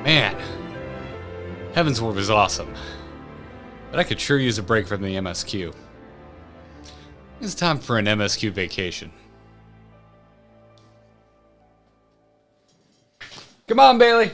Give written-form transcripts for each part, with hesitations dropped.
Man, Heavensward was awesome, but I could sure use a break from the MSQ. It's time for an MSQ vacation. Come on, Bailey.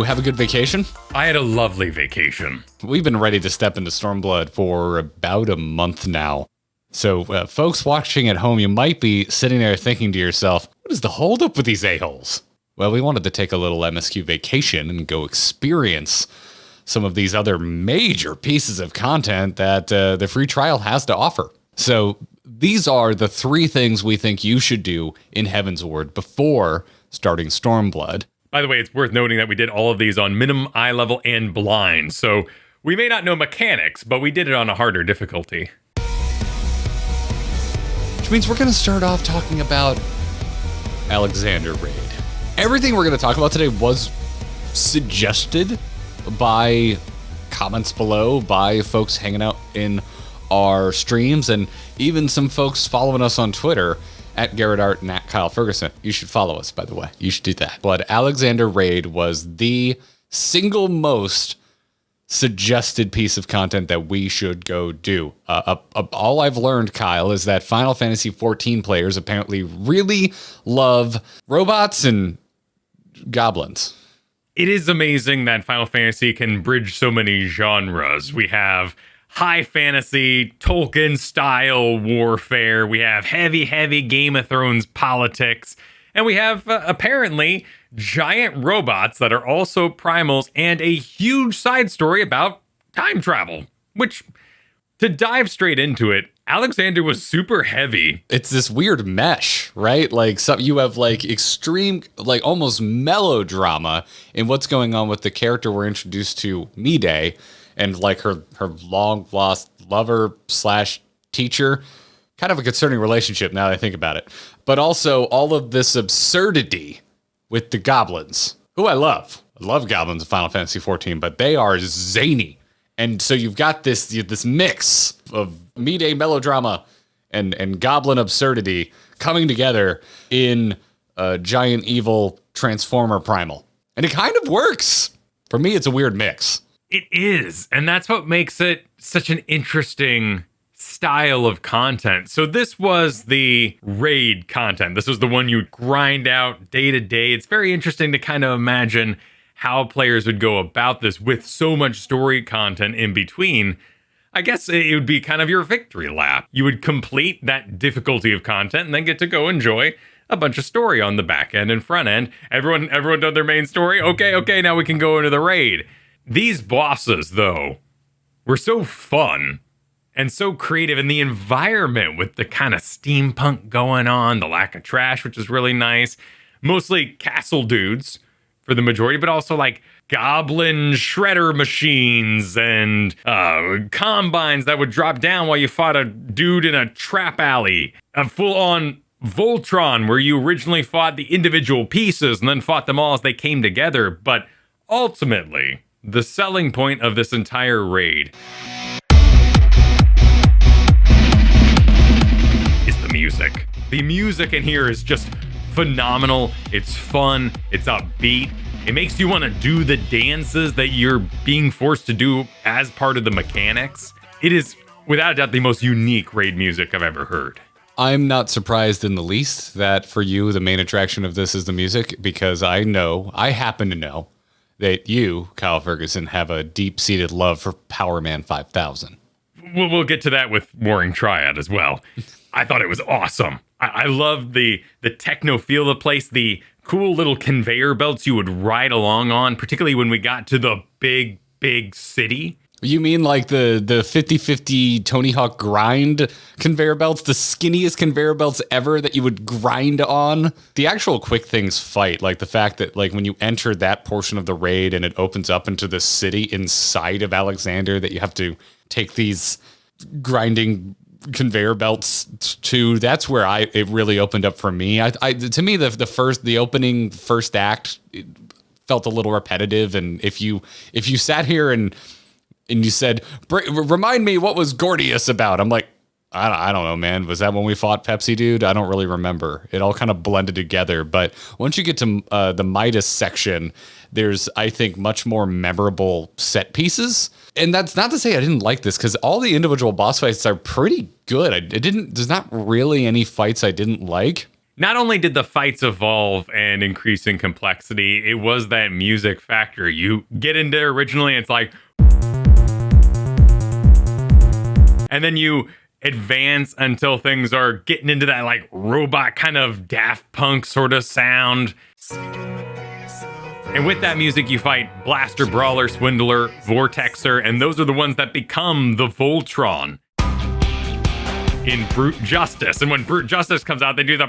Have a good vacation? I had a lovely vacation. We've been ready to step into Stormblood for about a month now. So, folks watching at home, you might be sitting there thinking to yourself, what is the holdup with these a-holes? Well, we wanted to take a little MSQ vacation and go experience some of these other major pieces of content that the free trial has to offer. So, these are the 3 things we think you should do in Heavensward before starting Stormblood. By the way, it's worth noting that we did all of these on minimum eye level and blind, so we may not know mechanics, but we did it on a harder difficulty. Which means we're going to start off talking about Alexander Raid. Everything we're going to talk about today was suggested by comments below, by folks hanging out in our streams, and even some folks following us on Twitter. At Garrett Art and at Kyle Ferguson. You should follow us, by the way. You should do that. But Alexander Raid was the single most suggested piece of content that we should go do. All I've learned, Kyle, is that Final Fantasy XIV players apparently really love robots and goblins. It is amazing that Final Fantasy can bridge so many genres. We have high fantasy, Tolkien-style warfare. We have heavy Game of Thrones politics. And we have, apparently, giant robots that are also primals and a huge side story about time travel. Which, to dive straight into it, Alexander was super heavy. It's this weird mesh, right? Like, you have, like, extreme, like, almost melodrama in what's going on with the character we're introduced to, Mide, and like her long lost lover / teacher. Kind of a concerning relationship now that I think about it. But also all of this absurdity with the goblins, who I love. I love goblins in Final Fantasy XIV, but they are zany. And so you've got this mix of Mide melodrama and goblin absurdity coming together in a giant evil transformer primal. And it kind of works. For me, it's a weird mix. It is, and that's what makes it such an interesting style of content. So this was the raid content. This was the one you grind out day to day. It's very interesting to kind of imagine how players would go about this with so much story content in between. I guess it would be kind of your victory lap. You would complete that difficulty of content and then get to go enjoy a bunch of story on the back end and front end. Everyone done their main story? Okay, now we can go into the raid. These bosses, though, were so fun and so creative, and the environment with the kind of steampunk going on, the lack of trash, which is really nice. Mostly castle dudes for the majority, but also like goblin shredder machines and combines that would drop down while you fought a dude in a trap alley. A full-on Voltron where you originally fought the individual pieces and then fought them all as they came together. But ultimately, the selling point of this entire raid is the music. The music in here is just phenomenal. It's fun. It's upbeat. It makes you want to do the dances that you're being forced to do as part of the mechanics. It is, without a doubt, the most unique raid music I've ever heard. I'm not surprised in the least that for you, the main attraction of this is the music, because I happen to know that you, Kyle Ferguson, have a deep-seated love for Power Man 5000. We'll get to that with Warring Triad as well. I thought it was awesome. I loved the techno feel of the place, the cool little conveyor belts you would ride along on, particularly when we got to the big city. You mean like the 50-50 Tony Hawk grind conveyor belts, the skinniest conveyor belts ever that you would grind on? The actual Quick Things fight, like the fact that like when you enter that portion of the raid and it opens up into the city inside of Alexander that you have to take these grinding conveyor belts to, that's where it really opened up for me. To me, the opening first act, it felt a little repetitive, and if you sat here and you said, remind me what was Gordius about, I'm like, I don't know, man. Was that when we fought Pepsi Dude? I don't really remember. It all kind of blended together. But once you get to the Midas section, there's, I think, much more memorable set pieces. And that's not to say I didn't like this, because all the individual boss fights are pretty good. There's not really any fights I didn't like. Not only did the fights evolve and increase in complexity, it was that music factor. You get in there originally, it's like, and then you advance until things are getting into that like robot kind of Daft Punk sort of sound. And with that music, you fight Blaster, Brawler, Swindler, Vortexer, and those are the ones that become the Voltron in Brute Justice. And when Brute Justice comes out, they do the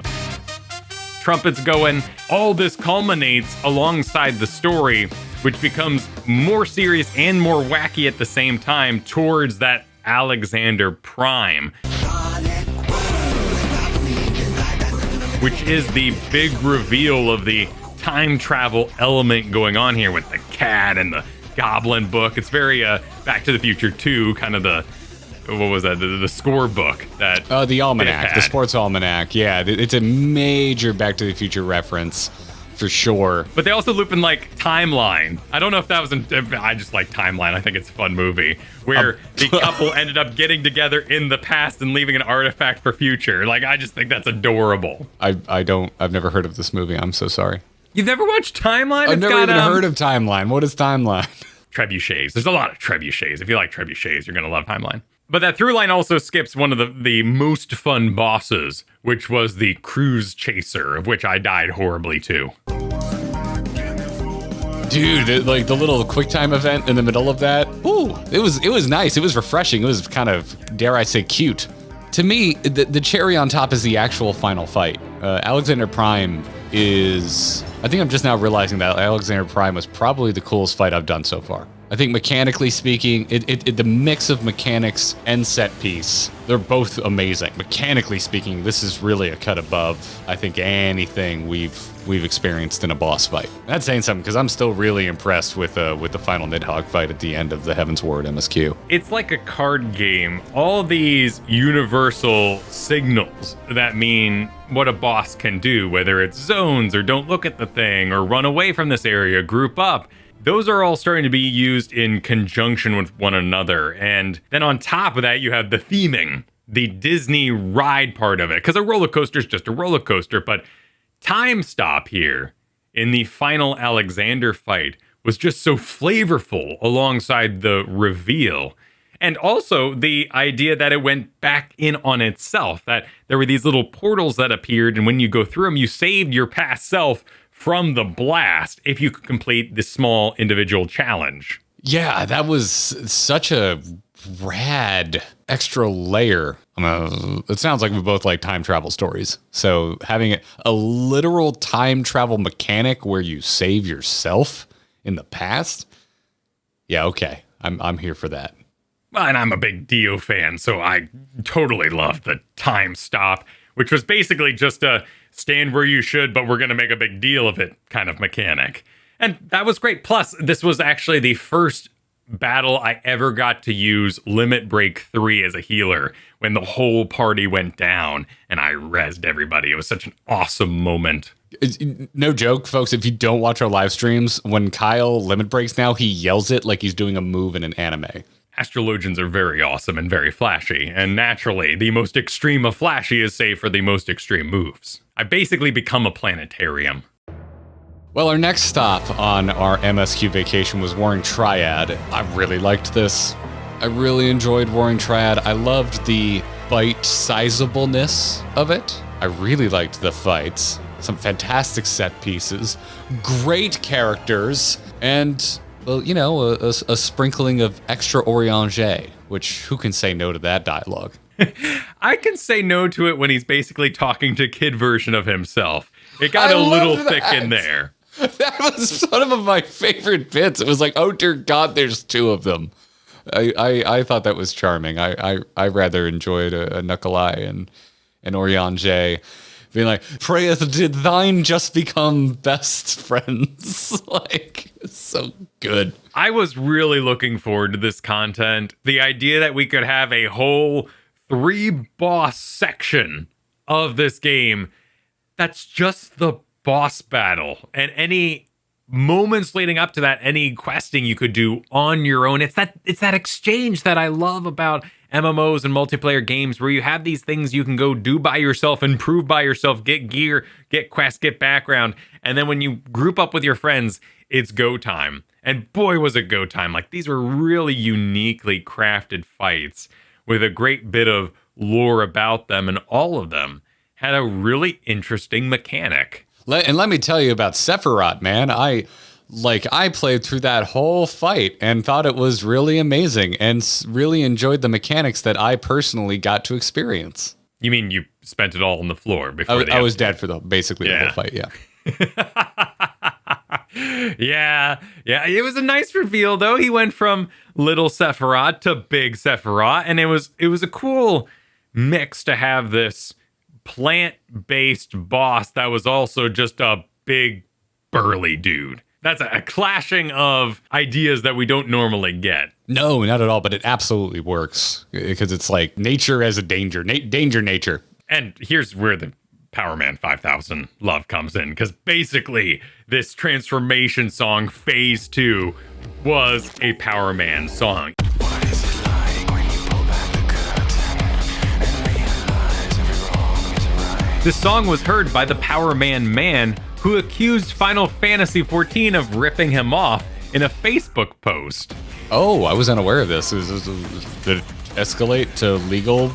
trumpets going. All this culminates alongside the story, which becomes more serious and more wacky at the same time towards that Alexander Prime, which is the big reveal of the time travel element going on here with the cat and the goblin book. It's very Back to the Future 2, kind of the, what was that, the score book that the almanac, the sports almanac. Yeah, it's a major Back to the Future reference for sure. But they also loop in like Timeline. I don't know if that was I just like Timeline. I think it's a fun movie where the couple ended up getting together in the past and leaving an artifact for future. Like, I just think that's adorable. I've never heard of this movie. I'm so sorry. You've never watched Timeline? I've never even heard of Timeline. What is Timeline? Trebuchets. There's a lot of trebuchets. If you like trebuchets, you're going to love Timeline. But that through line also skips one of the most fun bosses, which was the Cruise Chaser, of which I died horribly too. Dude, the little QuickTime event in the middle of that, ooh, it was nice. It was refreshing. It was kind of, dare I say, cute. To me, the cherry on top is the actual final fight. Alexander Prime is, I think I'm just now realizing that Alexander Prime was probably the coolest fight I've done so far. I think mechanically speaking, the mix of mechanics and set piece, they're both amazing. Mechanically speaking, this is really a cut above, I think, anything we've experienced in a boss fight. That's saying something, because I'm still really impressed with the final Nidhogg fight at the end of the Heaven's Ward MSQ. It's like a card game. All these universal signals that mean what a boss can do, whether it's zones or don't look at the thing or run away from this area, group up. Those are all starting to be used in conjunction with one another. And then on top of that, you have the theming, the Disney ride part of it. Because a roller coaster is just a roller coaster. But Time Stop here in the final Alexander fight was just so flavorful alongside the reveal. And also the idea that it went back in on itself, that there were these little portals that appeared. And when you go through them, you saved your past self from the blast if you could complete this small individual challenge. Yeah, that was such a rad extra layer. It sounds like we both like time travel stories. So having a literal time travel mechanic where you save yourself in the past. Yeah, okay. I'm here for that. And I'm a big Dio fan, so I totally love the Time Stop, which was basically just a stand where you should, but we're going to make a big deal of it kind of mechanic. And that was great. Plus, this was actually the first battle I ever got to use Limit Break 3 as a healer when the whole party went down and I rezzed everybody. It was such an awesome moment. No joke, folks. If you don't watch our live streams, when Kyle limit breaks now, he yells it like he's doing a move in an anime. Astrologians are very awesome and very flashy, and naturally, the most extreme of flashy is saved for the most extreme moves. I basically become a planetarium. Well, our next stop on our MSQ vacation was Warring Triad. I really liked this. I really enjoyed Warring Triad. I loved the bite-sizableness of it. I really liked the fights. Some fantastic set pieces, great characters, and Well, you know, a sprinkling of extra Orianger, which who can say no to that dialogue? I can say no to it when he's basically talking to kid version of himself. It got a little thick in there. That was one of my favorite bits. It was like, oh dear God, there's two of them. I thought that was charming. I rather enjoyed a Knuckle Eye and Orianger being like, Freya, did thine just become best friends? Like, it's so good. I was really looking forward to this content. The idea that we could have a whole 3-boss section of this game that's just the boss battle, and any moments leading up to that, any questing you could do on your own. It's that exchange that I love about MMOs and multiplayer games, where you have these things you can go do by yourself, improve by yourself, get gear, get quests, get background, and then when you group up with your friends, it's go time. And boy, was it go time. Like, these were really uniquely crafted fights with a great bit of lore about them, and all of them had a really interesting mechanic. And let me tell you about Sephiroth, man. I played through that whole fight and thought it was really amazing and really enjoyed the mechanics that I personally got to experience. You mean you spent it all on the floor before I was dead for the whole fight, yeah. Yeah. It was a nice reveal, though. He went from little Sephiroth to big Sephiroth, and it was a cool mix to have this plant-based boss that was also just a big burly dude. That's a clashing of ideas that we don't normally get. No, not at all, but it absolutely works because it's like nature as a danger nature. And here's where the Power Man 5000 love comes in, because basically this transformation song, Phase 2, was a Power Man song. This song was heard by the Power Man, who accused Final Fantasy XIV of ripping him off in a Facebook post. Oh, I was unaware of this. Did it escalate to legal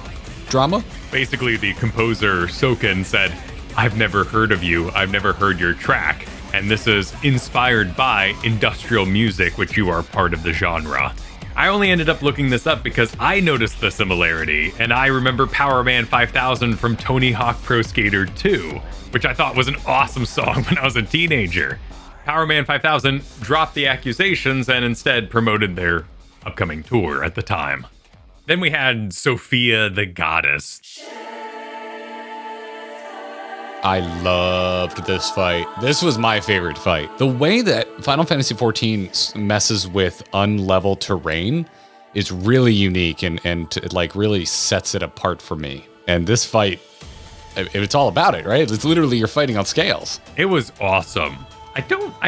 drama? Basically, the composer Soken said, "I've never heard of you, I've never heard your track, and this is inspired by industrial music, which you are part of the genre." I only ended up looking this up because I noticed the similarity, and I remember Power Man 5000 from Tony Hawk Pro Skater 2, which I thought was an awesome song when I was a teenager. Power Man 5000 dropped the accusations and instead promoted their upcoming tour at the time. Then we had Sophia the Goddess. I loved this fight. This was my favorite fight. The way that Final Fantasy XIV messes with unlevel terrain is really unique and it like really sets it apart for me. And this fight, it's all about it, right? It's literally you're fighting on scales. It was awesome. I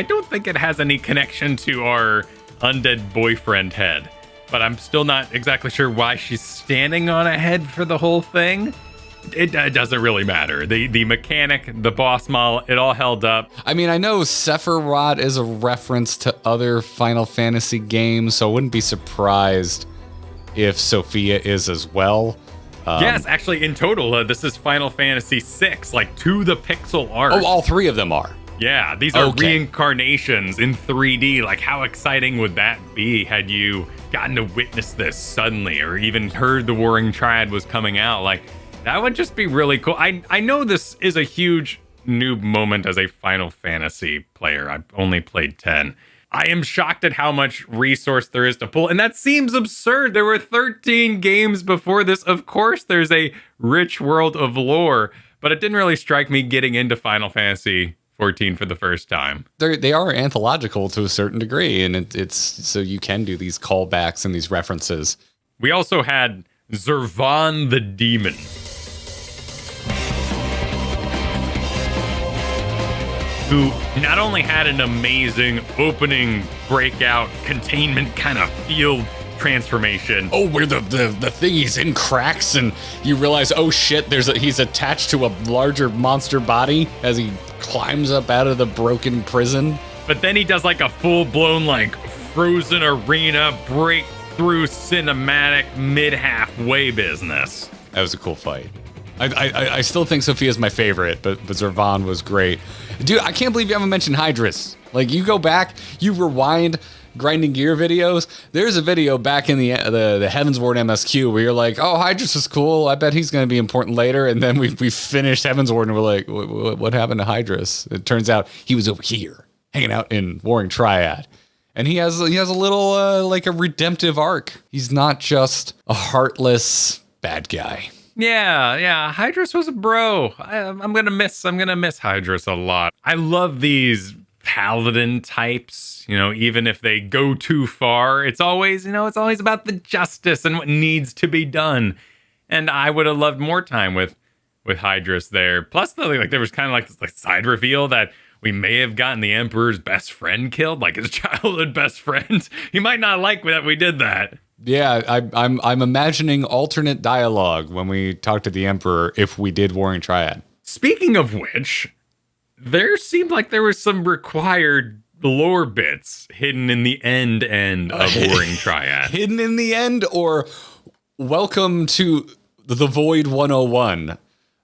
don't think it has any connection to our undead boyfriend head, but I'm still not exactly sure why she's standing on a head for the whole thing. It doesn't really matter. The mechanic, the boss model, it all held up. I mean, I know Sephiroth is a reference to other Final Fantasy games, so I wouldn't be surprised if Sophia is as well. Yes, actually, in total, this is Final Fantasy VI, like to the pixel art. Oh, all three of them are. Yeah, these are reincarnations in 3D. Like, how exciting would that be had you gotten to witness this suddenly, or even heard the Warring Triad was coming out? Like, that would just be really cool. I know this is a huge noob moment as a Final Fantasy player. I've only played 10. I am shocked at how much resource there is to pull, and that seems absurd. There were 13 games before this. Of course, there's a rich world of lore, but it didn't really strike me getting into Final Fantasy 14 for the first time. They are anthological to a certain degree, and it's so you can do these callbacks and these references. We also had Zervan the Demon, who not only had an amazing opening breakout containment kind of field transformation. Oh, where the thingy's in cracks and you realize, oh shit, he's attached to a larger monster body as he climbs up out of the broken prison. But then he does like a full-blown like frozen arena breakthrough cinematic mid-halfway business. That was a cool fight. I still think Sophia's my favorite, but Zervan was great. Dude, I can't believe you haven't mentioned Hydrus. Like, you go back, you rewind grinding gear videos, there's a video back in the Heavensward MSQ where you're like, oh, Hydrus is cool. I bet he's going to be important later. And then we finished Heavensward and we're like, what happened to Hydrus? It turns out he was over here hanging out in Warring Triad. And he has a little like a redemptive arc. He's not just a heartless bad guy. Yeah. Hydrus was a bro. I'm gonna miss Hydrus a lot. I love these paladin types. Even if they go too far, it's always about the justice and what needs to be done. And I would have loved more time with Hydrus there. Plus, there was kind of like this side reveal that we may have gotten the Emperor's best friend killed, like his childhood best friend. He might not like that we did that. Yeah, I'm imagining alternate dialogue when we talk to the Emperor if we did Warring Triad. Speaking of which, there seemed like there was some required lore bits hidden in the end of Warring Triad. Hidden in the end, or welcome to the Void 101,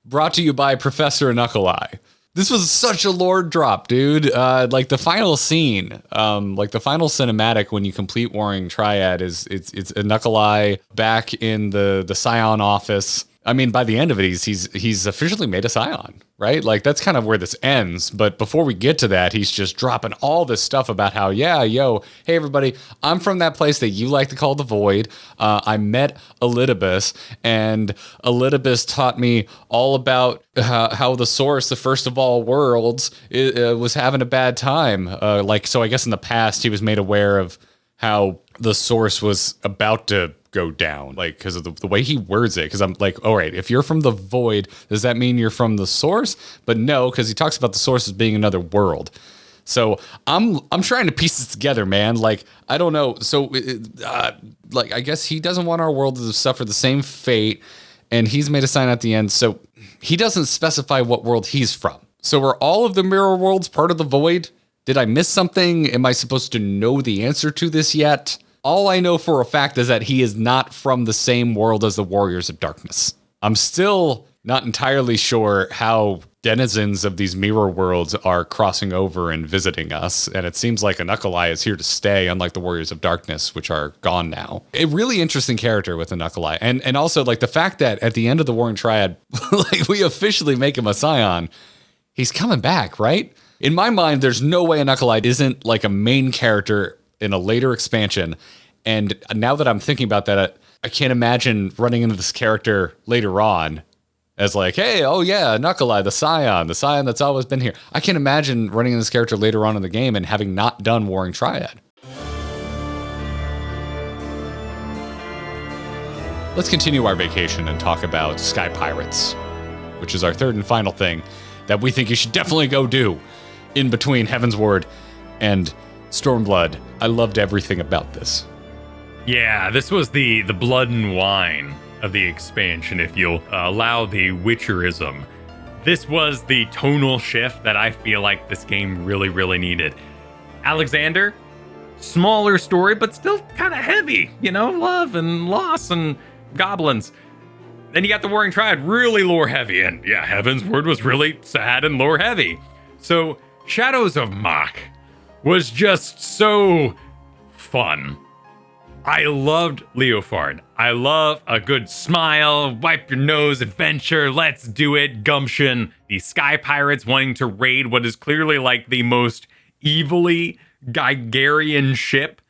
brought to you by Professor Knuckle-Eye. This was such a lore drop, dude. Like the final scene, like the final cinematic when you complete Warring Triad it's a Knuckle-Eye back in the Scion office. I mean, by the end of it, he's officially made a Scion, right? Like that's kind of where this ends. But before we get to that, he's just dropping all this stuff about how, hey everybody, I'm from that place that you like to call the Void. I met Elidibus, and Elidibus taught me all about how the Source, the first of all worlds, was having a bad time. So I guess in the past he was made aware of how the Source was about to go down, like because of the way he words it. Because I'm like, all right, if you're from the Void, does that mean you're from the Source? But no, because he talks about the Source as being another world. So I'm trying to piece this together, man. Like I don't know. So like I guess he doesn't want our world to suffer the same fate, and he's made a sign at the end. So he doesn't specify what world he's from. So are all of the mirror worlds part of the Void? Did I miss something? Am I supposed to know the answer to this yet? All I know for a fact is that he is not from the same world as the Warriors of Darkness. I'm still not entirely sure how denizens of these mirror worlds are crossing over and visiting us, and it seems like a Knuckle-Eye is here to stay, unlike the Warriors of Darkness, which are gone now. A really interesting character with a Knuckle-Eye, and also like the fact that at the end of the Warring Triad, like we officially make him a Scion. He's coming back, right? In my mind, there's no way a Knuckle-Eye isn't like a main character in a later expansion. And now that I'm thinking about that, I can't imagine running into this character later on as like, hey, oh yeah, Knuckle-Eye, the Scion that's always been here. I can't imagine running into this character later on in the game and having not done Warring Triad. Let's continue our vacation and talk about Sky Pirates, which is our third and final thing that we think you should definitely go do in between Heavensward and Stormblood. I loved everything about this. Yeah, this was the blood and wine of the expansion, if you'll allow the Witcherism. This was the tonal shift that I feel like this game really, really needed. Alexander, smaller story, but still kind of heavy, love and loss and goblins. Then you got the Warring Triad, really lore heavy, and yeah, Heavensward was really sad and lore heavy. So Shadows of Mhach was just so fun. I loved Leofard. I love a good smile, wipe your nose adventure, let's do it, gumption. The Sky Pirates wanting to raid what is clearly like the most evilly Gigarian ship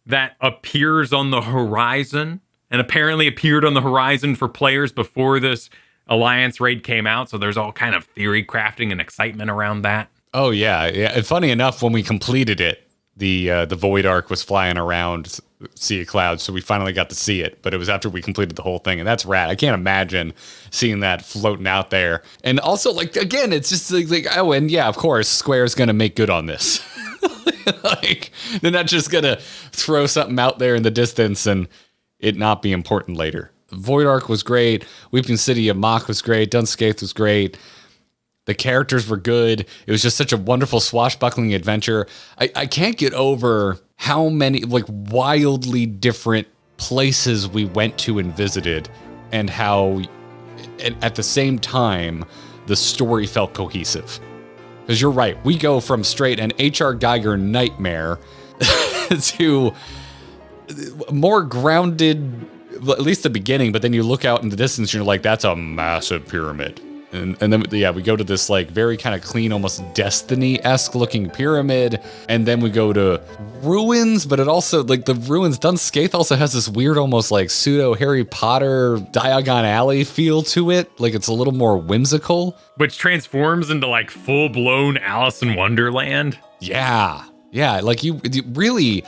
that appears on the horizon, and apparently appeared on the horizon for players before this Alliance raid came out, so there's all kind of theory crafting and excitement around that. Oh yeah. And funny enough, when we completed it, the Void Arc was flying around Sea of Clouds, so we finally got to see it. But it was after we completed the whole thing, and that's rad. I can't imagine seeing that floating out there. And also, like again, it's just like oh, and yeah, of course, Square's gonna make good on this. Like they're not just gonna throw something out there in the distance and it not be important later. Void Arc was great. Weeping City of Mhach was great. Dunscaith was great. The characters were good. It was just such a wonderful swashbuckling adventure. I can't get over how many like wildly different places we went to and visited, and how at the same time the story felt cohesive. Because you're right, we go from straight an H.R. Geiger nightmare to more grounded, at least the beginning, but then you look out in the distance and you're like, that's a massive pyramid. And then, yeah, we go to this like very kind of clean, almost Destiny-esque looking pyramid. And then we go to ruins, but it also, like the ruins, Dunscaith also has this weird, almost like pseudo Harry Potter Diagon Alley feel to it. Like it's a little more whimsical. Which transforms into like full-blown Alice in Wonderland. Yeah. Yeah, like you really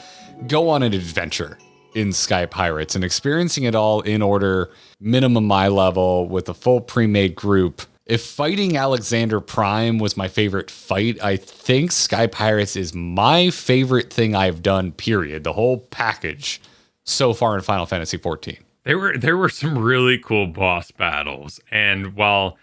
go on an adventure in Sky Pirates and experiencing it all in order, minimum eye level with a full pre-made group. If fighting Alexander Prime was my favorite fight, I think Sky Pirates is my favorite thing I've done, period. The whole package so far in Final Fantasy XIV. There were some really cool boss battles. And while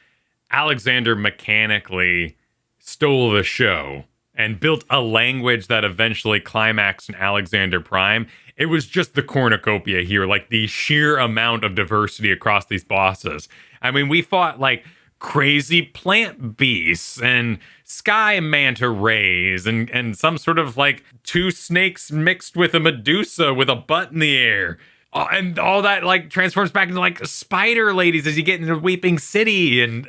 Alexander mechanically stole the show and built a language that eventually climaxed in Alexander Prime, it was just the cornucopia here, like the sheer amount of diversity across these bosses. I mean, we fought like crazy plant beasts and sky manta rays and some sort of like two snakes mixed with a Medusa with a butt in the air. And all that like transforms back into like spider ladies as you get into Weeping City. And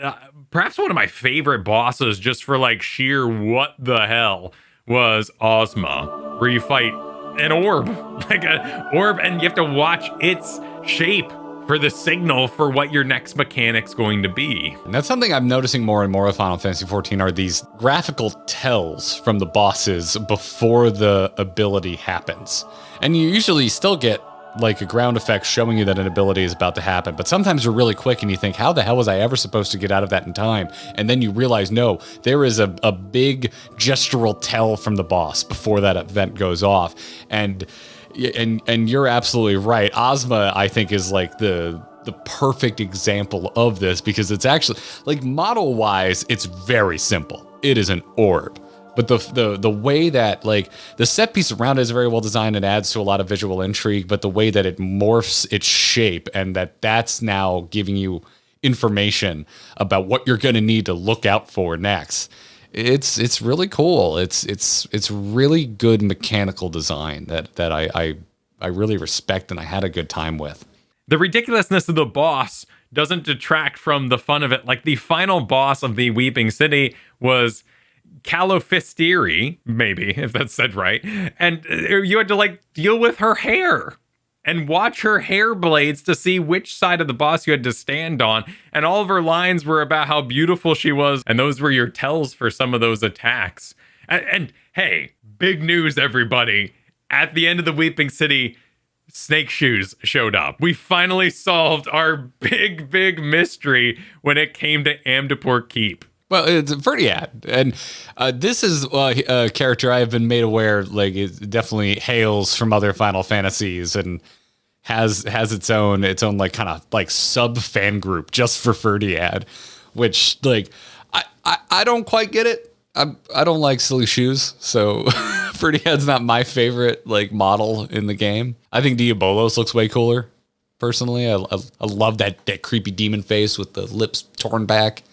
perhaps one of my favorite bosses just for like sheer what the hell was Ozma, where you fight an orb, like an orb, and you have to watch its shape for the signal for what your next mechanic's going to be. And that's something I'm noticing more and more with Final Fantasy XIV are these graphical tells from the bosses before the ability happens. And you usually still get like a ground effect showing you that an ability is about to happen, but sometimes you're really quick and you think, how the hell was I ever supposed to get out of that in time? And then you realize, no, there is a big gestural tell from the boss before that event goes off. And you're absolutely right. Ozma, I think, is like the perfect example of this because it's actually like model wise, it's very simple. It is an orb. But the way that like the set piece around it is very well designed and adds to a lot of visual intrigue, but the way that it morphs its shape and that's now giving you information about what you're going to need to look out for next. It's really cool. It's really good mechanical design that I really respect and I had a good time with. The ridiculousness of the boss doesn't detract from the fun of it. Like the final boss of the Weeping City was Calofistiri, maybe, if that's said right. And you had to like deal with her hair and watch her hair blades to see which side of the boss you had to stand on. And all of her lines were about how beautiful she was. And those were your tells for some of those attacks. And hey, big news, everybody. At the end of the Weeping City, Snake Shoes showed up. We finally solved our big mystery when it came to Amdapor Keep. Well, it's Vertiad, and this is a character I have been made aware, like, it definitely hails from other Final Fantasies and has its own like kind of like sub fan group just for Vertiad, which like I don't quite get it. I don't like silly shoes, so Vertiad's not my favorite like model in the game. I think Diabolos looks way cooler, personally. I love that creepy demon face with the lips torn back.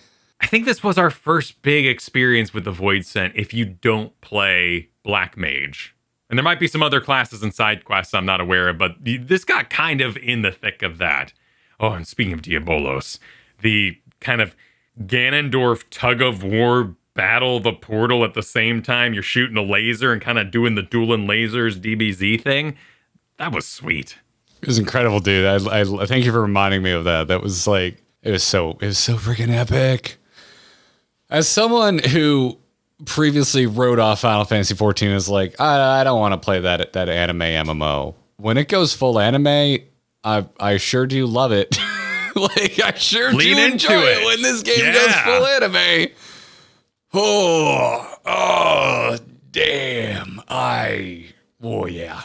I think this was our first big experience with the Void Scent if you don't play Black Mage. And there might be some other classes and side quests I'm not aware of, but this got kind of in the thick of that. Oh, and speaking of Diabolos, the kind of Ganondorf tug-of-war battle the portal at the same time you're shooting a laser and kind of doing the dueling lasers DBZ thing. That was sweet. It was incredible, dude. I thank you for reminding me of that. That was like, it was so freaking epic. As someone who previously wrote off Final Fantasy XIV as like, I don't want to play that anime MMO. When it goes full anime, I sure do love it. Like, I sure Lean do enjoy into it when this game goes full anime. Oh, damn. Oh, yeah.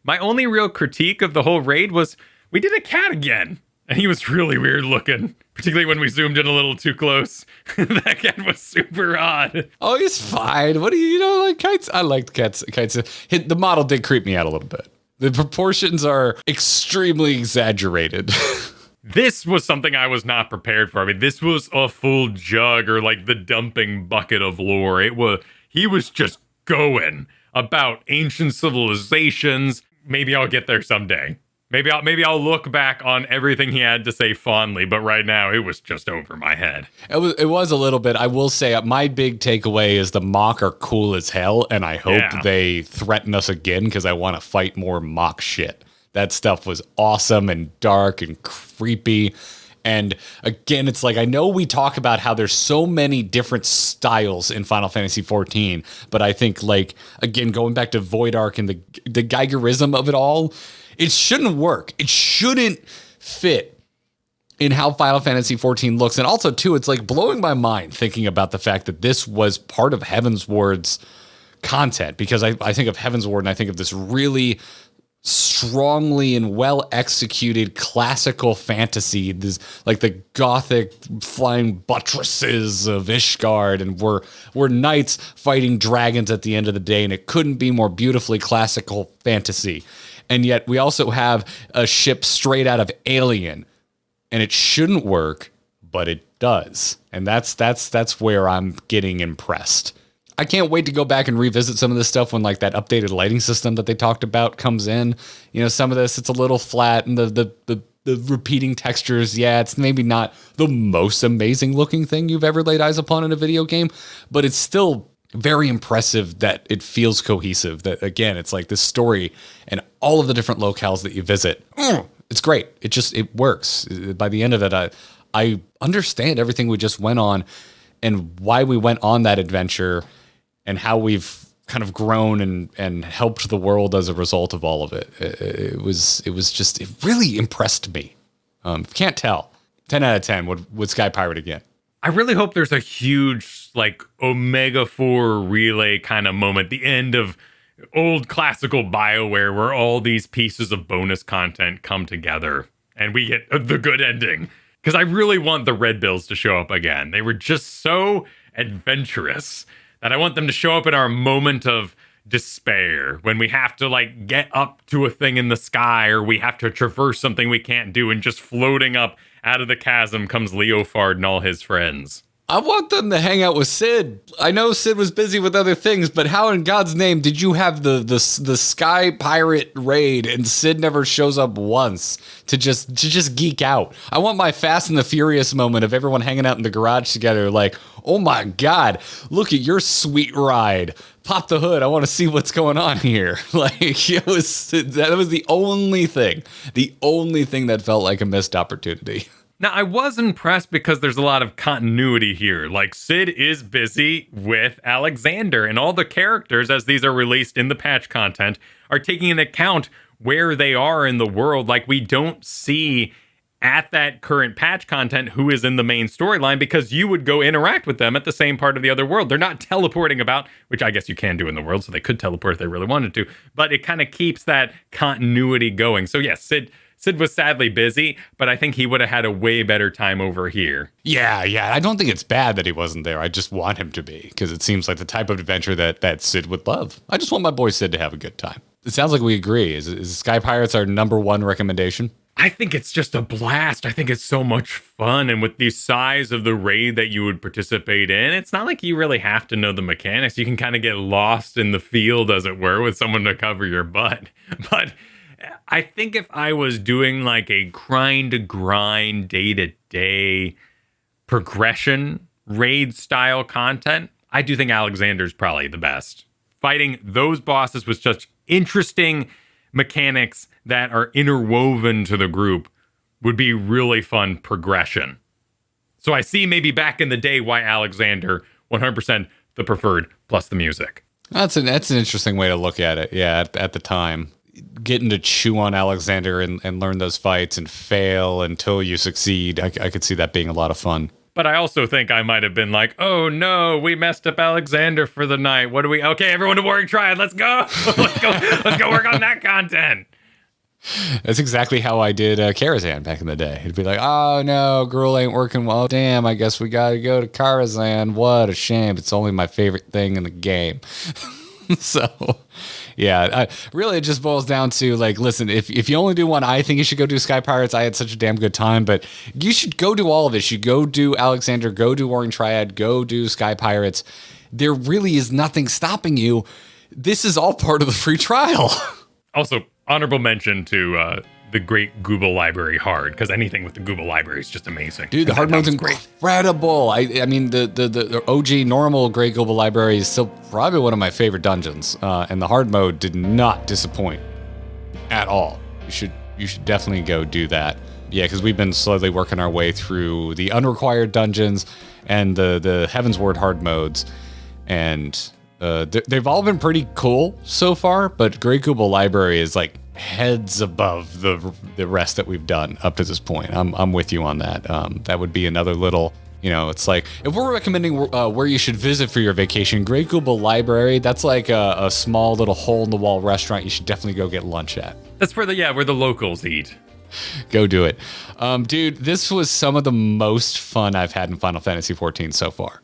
My only real critique of the whole raid was we did a cat again. And he was really weird looking, particularly when we zoomed in a little too close. That cat was super odd. Oh, he's fine. What do you know? Like kites? I liked cats. Kites. The model did creep me out a little bit. The proportions are extremely exaggerated. This was something I was not prepared for. I mean, this was a full jug or like the dumping bucket of lore. He was just going. about ancient civilizations. Maybe I'll get there someday. Maybe I'll look back on everything he had to say fondly, but right now it was just over my head. It was a little bit. I will say my big takeaway is the Mhach are cool as hell, and I hope they threaten us again because I want to fight more Mhach shit. That stuff was awesome and dark and creepy. And again, it's like, I know we talk about how there's so many different styles in Final Fantasy XIV, but I think, like, again, going back to Void Ark and the Geigerism of it all, it shouldn't work. It shouldn't fit in how Final Fantasy XIV looks. And also, too, it's like blowing my mind thinking about the fact that this was part of Heavensward's content, because I think of Heavensward and I think of this really strongly and well executed classical fantasy, this like the gothic flying buttresses of Ishgard, and we're knights fighting dragons at the end of the day, and it couldn't be more beautifully classical fantasy. And yet we also have a ship straight out of Alien, and it shouldn't work, but it does. And that's where I'm getting impressed. I can't wait to go back and revisit some of this stuff when, like, that updated lighting system that they talked about comes in. You know, some of this, it's a little flat, and the repeating textures, yeah, it's maybe not the most amazing looking thing you've ever laid eyes upon in a video game, but it's still very impressive that it feels cohesive. That, again, it's like this story and all of the different locales that you visit. It's great. It works. By the end of it, I understand everything we just went on and why we went on that adventure, and how we've kind of grown and helped the world as a result of all of it. It really impressed me. Can't tell. 10 out of 10 would Sky Pirate again. I really hope there's a huge, like, Omega 4 relay kind of moment, the end of old classical BioWare, where all these pieces of bonus content come together and we get the good ending. Because I really want the Red Bills to show up again. They were just so adventurous that I want them to show up in our moment of despair, when we have to, like, get up to a thing in the sky, or we have to traverse something we can't do, and just floating up out of the chasm comes Leofard and all his friends. I want them to hang out with Sid. I know Sid was busy with other things, but how in God's name did you have the Sky Pirate raid and Sid never shows up once to just geek out? I want my Fast and the Furious moment of everyone hanging out in the garage together, like, oh my God, look at your sweet ride. Pop the hood. I want to see what's going on here. Like, that was the only thing that felt like a missed opportunity. Now, I was impressed because there's a lot of continuity here. Like, Sid is busy with Alexander, and all the characters, as these are released in the patch content, are taking into account where they are in the world. Like, we don't see at that current patch content who is in the main storyline, because you would go interact with them at the same part of the other world. They're not teleporting about, which I guess you can do in the world, so they could teleport if they really wanted to, but it kind of keeps that continuity going. So yes, Sid was sadly busy, but I think he would have had a way better time over here. Yeah. I don't think it's bad that he wasn't there. I just want him to be, because it seems like the type of adventure that Sid would love. I just want my boy Sid to have a good time. It sounds like we agree. Is Sky Pirates our number one recommendation? I think it's just a blast. I think it's so much fun. And with the size of the raid that you would participate in, it's not like you really have to know the mechanics. You can kind of get lost in the field, as it were, with someone to cover your butt. But I think if I was doing like a grind day-to-day progression raid style content, I do think Alexander's probably the best. Fighting those bosses with such interesting mechanics that are interwoven to the group would be really fun progression. So I see maybe back in the day why Alexander 100% the preferred, plus the music. That's an interesting way to look at it. Yeah, at the time, getting to chew on Alexander and learn those fights and fail until you succeed, I could see that being a lot of fun. But I also think I might have been like, oh no, we messed up Alexander for the night. What do we? Okay, everyone to Warring Triad. Let's go. Let's go work on that content. That's exactly how I did Karazhan back in the day. It'd be like, oh no, Gruul ain't working well. Damn, I guess we got to go to Karazhan. What a shame. It's only my favorite thing in the game. So, yeah, really it just boils down to, like, listen, if you only do one, I think you should go do Sky Pirates. I had such a damn good time, but you should go do all of it. You go do Alexander, go do Warring Triad, go do Sky Pirates. There really is nothing stopping you. this is all part of the free trial. Also, honorable mention to the great Google Library Hard, because anything with the Google Library is just amazing. Dude, the hard mode's incredible. I mean, the OG normal Great Google Library is still probably one of my favorite dungeons, and the hard mode did not disappoint at all. You should definitely go do that. Yeah, because we've been slowly working our way through the unrequired dungeons and the Heavensward hard modes, and they've all been pretty cool so far, but Great Google Library is like heads above the rest that we've done up to this point. I'm with you on that. That would be another little, it's like if we're recommending where you should visit for your vacation, Great Google Library, that's like a small little hole in the wall restaurant you should definitely go get lunch at. That's where the locals eat. Go do it. Dude, this was some of the most fun I've had in Final Fantasy XIV so far.